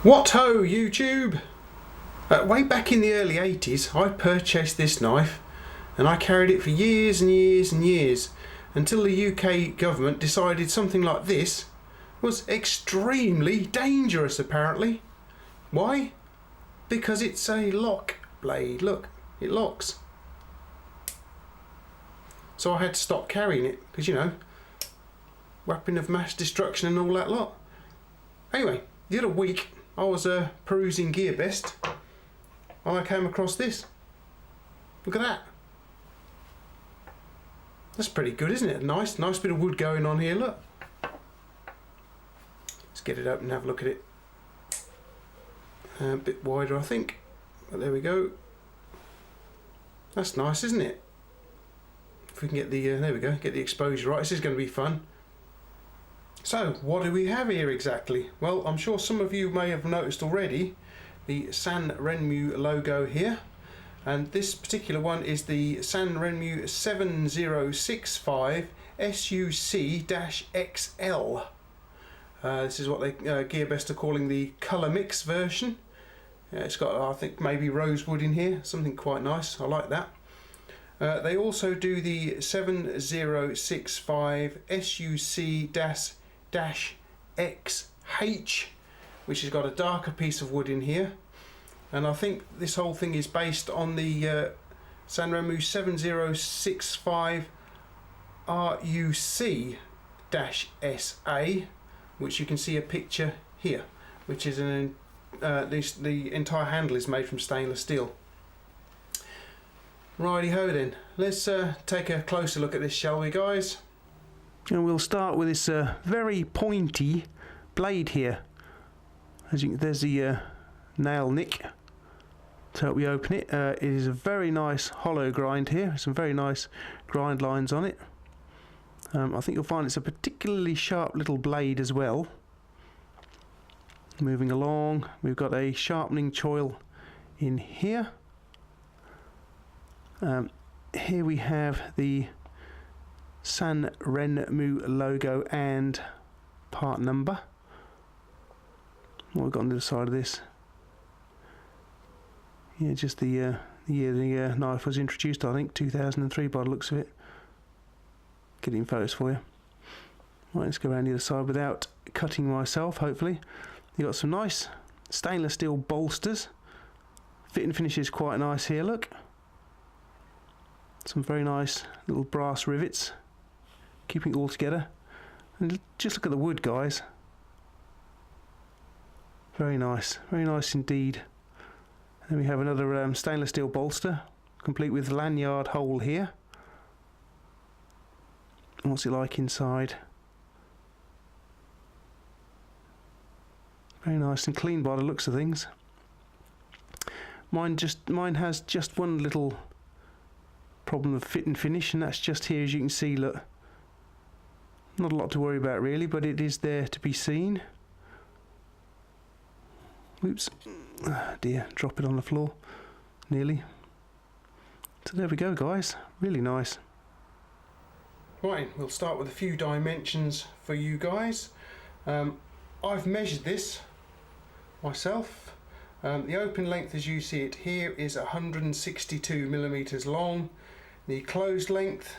What ho, YouTube! Way back in the early 80s, I purchased this knife and I carried it for years and years and years until the UK government decided something like this was extremely dangerous, apparently. Why? Because it's a lock blade. Look, it locks. So I had to stop carrying it because, you know, weapon of mass destruction and all that lot. Anyway, the other week I was perusing GearBest and I came across this. Look at that. That's pretty good, isn't it? Nice bit of wood going on here, look. Let's get it open and have a look at it. A bit wider, I think. But there we go. That's nice, isn't it? If we can get the, there we go, get the exposure right. This is going to be fun. So, what do we have here exactly? Well, I'm sure some of you may have noticed already the Sanrenmu logo here. And this particular one is the Sanrenmu 7065 SUC-XL. This is what they GearBest are calling the Colourmix version. It's got, I think, maybe rosewood in here, something quite nice. I like that. They also do the 7065 SUC-XH, which has got a darker piece of wood in here. And I think this whole thing is based on the Sanrenmu 7065 RUC-SA, which you can see a picture here, which is the entire handle is made from stainless steel. Righty ho then, let's take a closer look at this, shall we, guys? And we'll start with this very pointy blade here. As you, there's the nail nick to help you open it. It is a very nice hollow grind here, some very nice grind lines on it. I think you'll find it's a particularly sharp little blade as well. Moving along, we've got a sharpening choil in here. Here we have the Sanrenmu logo and part number. What we've got on the other side of this? Yeah, just the year the knife was introduced, I think 2003 by the looks of it. Getting photos for you. Right, let's go around the other side without cutting myself, hopefully. You've got some nice stainless steel bolsters. Fit and finish is quite nice here, look. Some very nice little brass rivets, keeping it all together. And just look at the wood, guys. Very nice indeed. And then we have another stainless steel bolster, complete with lanyard hole here. And what's it like inside? Very nice and clean by the looks of things. Mine has just one little problem of fit and finish, and that's just here, as you can see, look. Not a lot to worry about really, but it is there to be seen. Oops, oh dear, drop it on the floor, nearly. So there we go, guys, really nice. Right, we'll start with a few dimensions for you guys. I've measured this myself. The open length, as you see it here, is 162 millimeters long. The closed length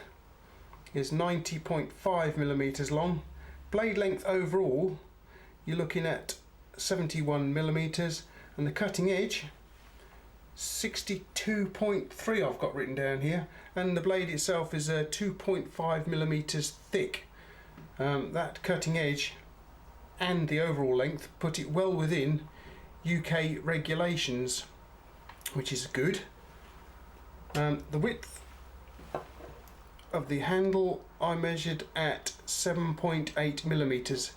is 90.5 millimeters long. Blade length overall, you're looking at 71 millimeters, and the cutting edge 62.3 I've got written down here, and the blade itself is 2.5 millimeters thick. That cutting edge and the overall length put it well within UK regulations, which is good. The width of the handle I measured at 7.8 millimeters.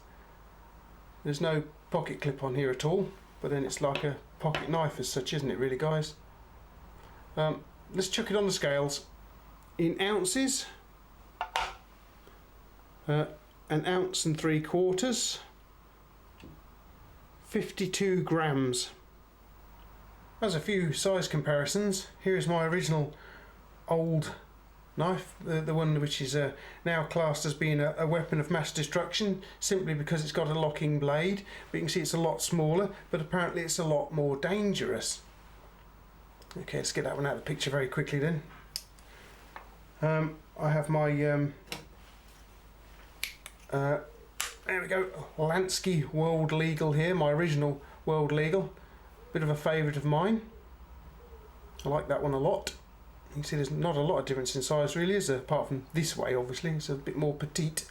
There's no pocket clip on here at all, but then it's like a pocket knife as such, isn't it really, guys? Let's chuck it on the scales. In ounces, 1 ounce and 3/4, 52 grams. As a few size comparisons, here's my original old knife, the one which is now classed as being a weapon of mass destruction, simply because it's got a locking blade. But you can see it's a lot smaller, but apparently it's a lot more dangerous. Okay, let's get that one out of the picture very quickly then. I have my there we go, Lansky World Legal here, my original World Legal, bit of a favourite of mine. I like that one a lot. You can see there's not a lot of difference in size really, is there? Apart from this way, obviously it's a bit more petite.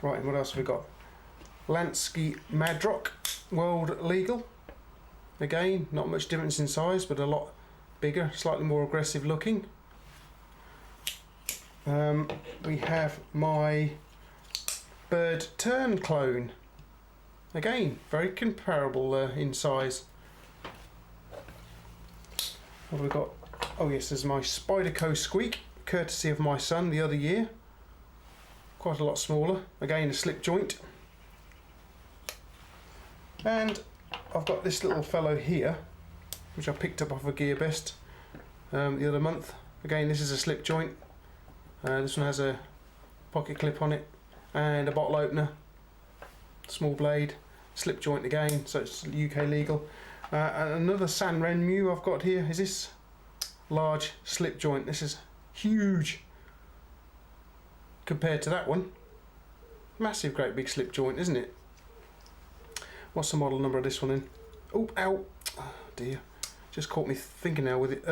Right, and what else have we got? Lansky Madrock World Legal. Again, not much difference in size, but a lot bigger, slightly more aggressive looking. We have my Bird Turn clone. Again, very comparable in size. What have we got? Oh yes, there's my Spyderco Squeak, courtesy of my son the other year. Quite a lot smaller. Again, a slip joint. And I've got this little fellow here, which I picked up off a GearBest the other month. Again, this is a slip joint. This one has a pocket clip on it and a bottle opener. Small blade, slip joint again, so it's UK legal. And another Sanrenmu I've got here is this large slip joint. This is huge compared to that one. Massive, great big slip joint, isn't it? What's the model number of this one then? Oh, ow! Oh dear, just caught me thinking now with it.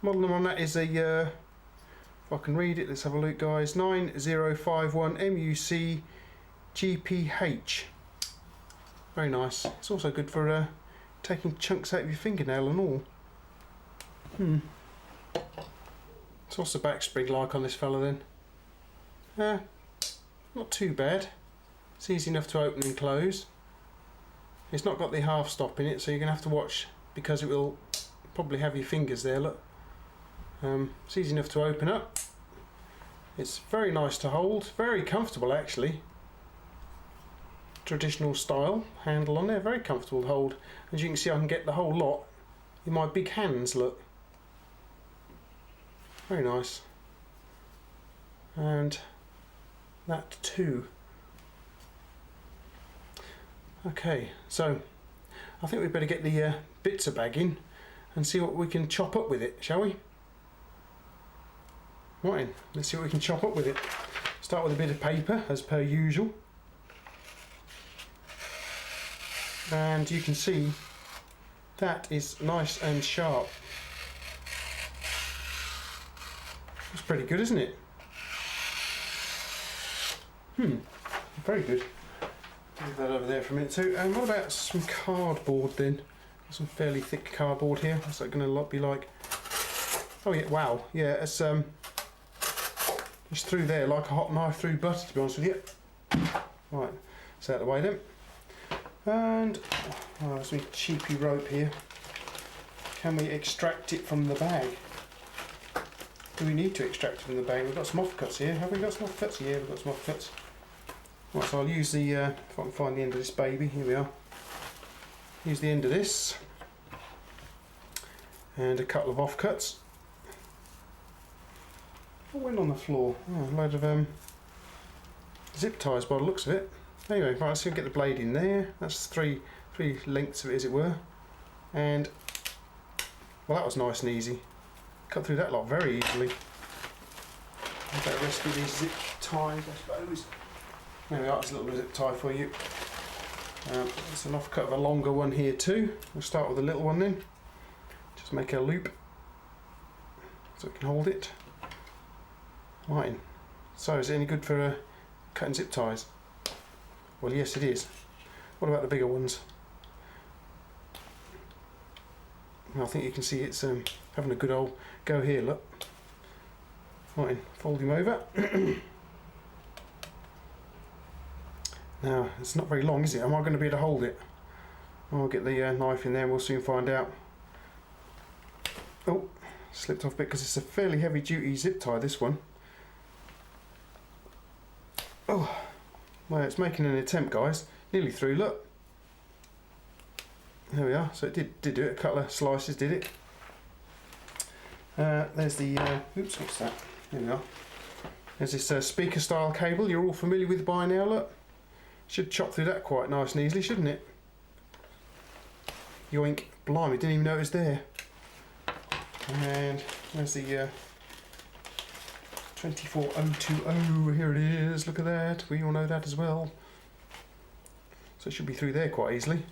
Model number on that is a, if I can read it, let's have a look guys, 9051 MUC-GPH. Very nice. It's also good for taking chunks out of your fingernail and all. So what's the back spring like on this fella then? Not too bad. It's easy enough to open and close. It's not got the half stop in it, so you're going to have to watch because it will probably have your fingers there, look. It's easy enough to open up. It's very nice to hold, very comfortable actually. Traditional style handle on there, very comfortable to hold. As you can see, I can get the whole lot in my big hands, look. Very nice. And that too. Okay, so I think we'd better get the bits of bag in and see what we can chop up with it, shall we? Right, let's see what we can chop up with it. Start with a bit of paper, as per usual. And you can see that is nice and sharp. It's pretty good, isn't it? Very good. Leave that over there for a minute too. And what about some cardboard then? Some fairly thick cardboard here. What's that going to be like? Oh yeah, wow. Yeah, it's through there like a hot knife through butter, to be honest with you. Right, it's out of the way then. And there's some cheapy rope here. Can we extract it from the bag? Do we need to extract it from the bag? We've got some offcuts here. Have we got some offcuts? Yeah, we've got some offcuts. Right, so I'll use the, if I can find the end of this baby, here we are. Use the end of this. And a couple of offcuts. What went on the floor? Oh, a load of zip ties by the looks of it. Anyway, right, let's get the blade in there. That's three lengths of it, as it were. And, well, that was nice and easy. Cut through that lot very easily. I better rescue these zip ties, I suppose. There we are, there's a little zip tie for you. There's an offcut of a longer one here too. We'll start with a little one then. Just make a loop so we can hold it. Right. So is it any good for cutting zip ties? Well, yes it is. What about the bigger ones? I think you can see it's having a good old go here, look. Right, fold him over. Now, it's not very long, is it? Am I going to be able to hold it? I'll get the knife in there and we'll soon find out. Oh, slipped off a bit because it's a fairly heavy duty zip tie, this one. Oh, well, it's making an attempt, guys. Nearly through, look. There we are. So it did do it. A couple of slices did it. There's the, oops, what's that? There we are. There's this speaker style cable you're all familiar with by now, look. Should chop through that quite nice and easily, shouldn't it? Yoink, blimey, didn't even know it was there. And there's the 24020, here it is, look at that, we all know that as well. So it should be through there quite easily.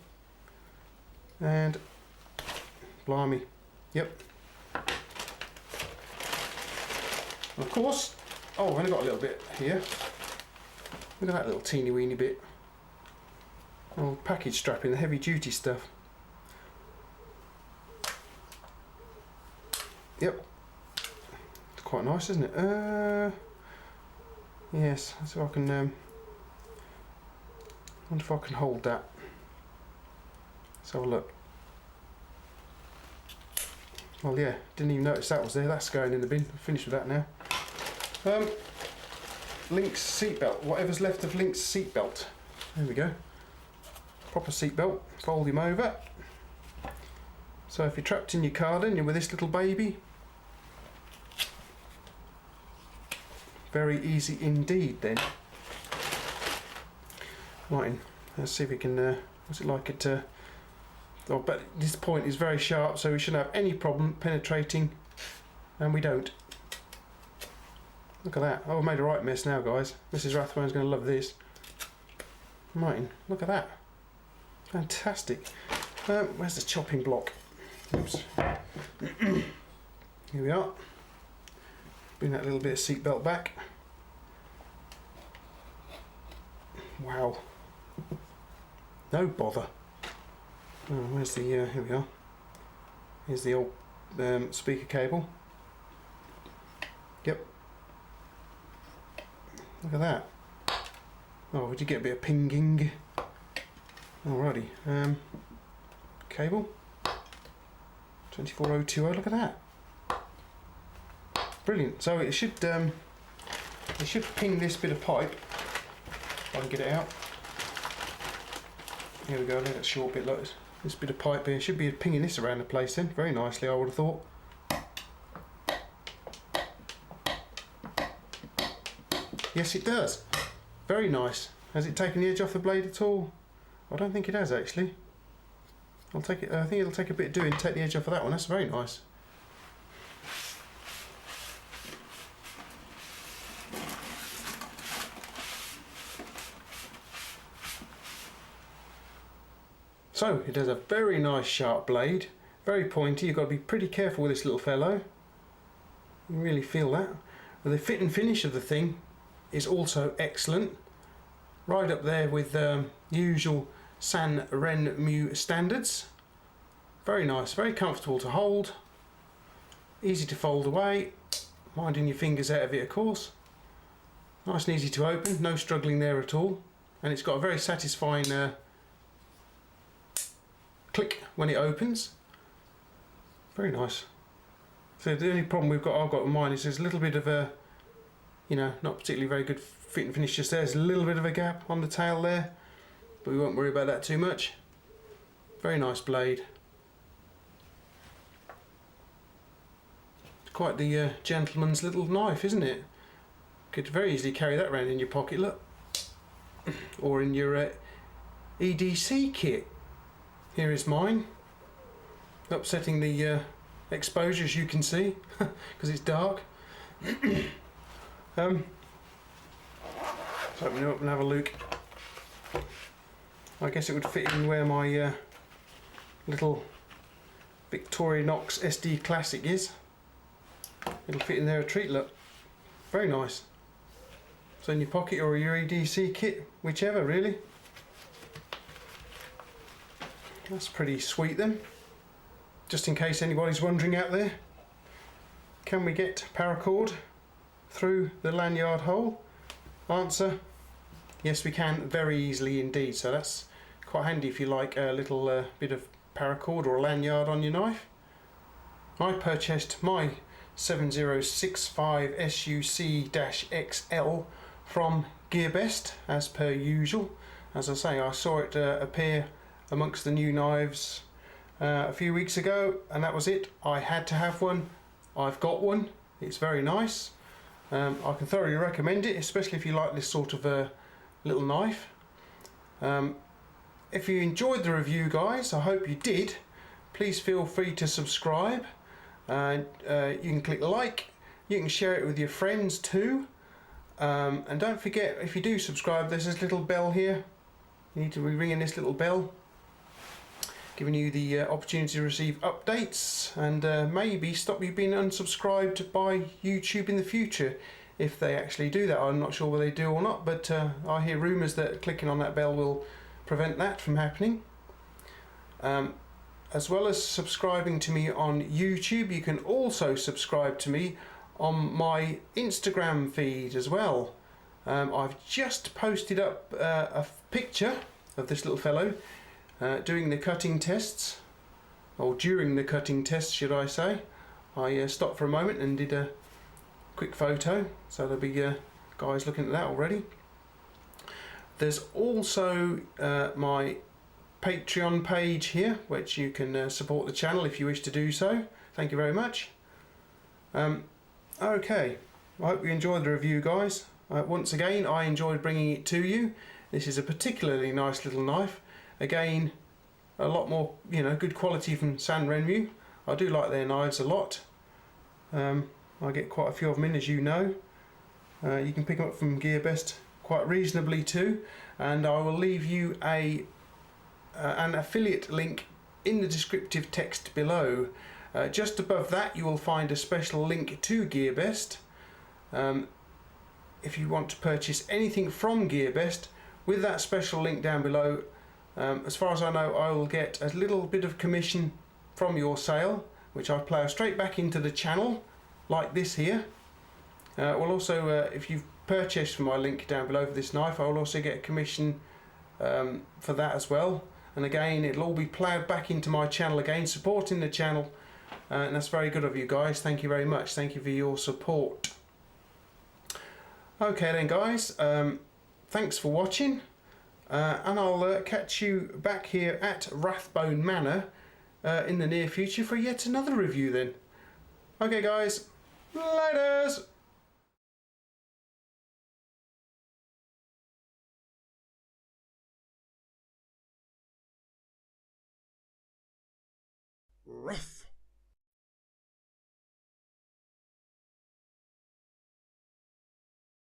And, blimey, yep. And of course, oh, I've only got a little bit here. Look at that little teeny weeny bit. Oh, package strap in the heavy duty stuff. Yep. It's quite nice, isn't it? Yes, let's see if I can wonder if I can hold that. Let's have a look. Well, yeah, didn't even notice that was there. That's going in the bin. I'm finished with that now. Link's seatbelt. Whatever's left of Link's seatbelt. There we go. Proper seatbelt. Fold him over. So if you're trapped in your car then, you're with this little baby. Very easy indeed then. Right, let's see if we can, what's it like at, oh, but this point is very sharp, so we shouldn't have any problem penetrating, and we don't. Look at that. Oh, I've made a right mess now, guys. Mrs. Rathbone's going to love this. Martin, look at that. Fantastic. Where's the chopping block? Oops. Here we are. Bring that little bit of seatbelt back. Wow. No bother. Oh, where's the, here we are. Here's the old speaker cable. Yep. Look at that. Oh, we did get a bit of pinging. Alrighty. Cable. 24020, look at that. Brilliant. So it should ping this bit of pipe. If I can get it out. Here we go, look at that short bit, look. This bit of pipe here should be pinging this around the place then. Very nicely, I would have thought. Yes, it does. Very nice. Has it taken the edge off the blade at all? I don't think it has actually. I'll take it. I think it'll take a bit of doing to take the edge off of that one. That's very nice. So it has a very nice sharp blade, very pointy. You've got to be pretty careful with this little fellow. You really feel that. But the fit and finish of the thing is also excellent. Right up there with usual Sanrenmu standards. Very nice, very comfortable to hold. Easy to fold away. Minding your fingers out of it, of course. Nice and easy to open, no struggling there at all. And it's got a very satisfying click when it opens. Very nice. So the only problem I've got with mine is there's a little bit of a, you know, not particularly very good fit and finish just there. There's a little bit of a gap on the tail there, but we won't worry about that too much. Very nice blade. Quite the gentleman's little knife, isn't it? Could very easily carry that around in your pocket, look. Or in your EDC kit. Here is mine. Upsetting the exposure, as you can see, because it's dark. So open it up and have a look. I guess it would fit in where my little Victorinox SD Classic is. It'll fit in there a treat, look. Very nice. So in your pocket or your EDC kit, whichever really. That's pretty sweet then. Just in case anybody's wondering out there, can we get paracord through the lanyard hole? Answer, yes we can, very easily indeed. So that's quite handy if you like a little bit of paracord or a lanyard on your knife. I purchased my 7065SUC-XL from GearBest as per usual. As I say, I saw it appear amongst the new knives a few weeks ago, and that was it. I had to have one. I've got one. It's very nice. I can thoroughly recommend it, especially if you like this sort of little knife. If you enjoyed the review, guys, I hope you did. Please feel free to subscribe. You can click like. You can share it with your friends too. And don't forget, if you do subscribe, there's this little bell here. You need to be ringing this little bell, giving you the opportunity to receive updates and maybe stop you being unsubscribed by YouTube in the future, if they actually do that. I'm not sure whether they do or not, but I hear rumours that clicking on that bell will prevent that from happening. As well as subscribing to me on YouTube, you can also subscribe to me on my Instagram feed as well. I've just posted up a picture of this little fellow doing the cutting tests, or during the cutting tests should I say. I stopped for a moment and did a quick photo, so there'll be guys looking at that already. There's also my Patreon page here, which you can support the channel if you wish to do so. Thank you very much. Okay, I hope you enjoyed the review, guys. Once again, I enjoyed bringing it to you. This is a particularly nice little knife. Again, a lot more, good quality from Sanrenmu. I do like their knives a lot. I get quite a few of them in, as you know. You can pick them up from GearBest quite reasonably too, and I will leave you an affiliate link in the descriptive text below. Just above that you will find a special link to GearBest. If you want to purchase anything from GearBest, with that special link down below, as far as I know, I will get a little bit of commission from your sale, which I plough straight back into the channel, like this here. Well, also, if you've purchased from my link down below for this knife, I will also get a commission for that as well. And again, it'll all be ploughed back into my channel again, supporting the channel. And that's very good of you guys. Thank you very much. Thank you for your support. Okay then, guys. Thanks for watching. And I'll catch you back here at Rathbone Manor in the near future for yet another review then. Okay, guys. Laters! Rough.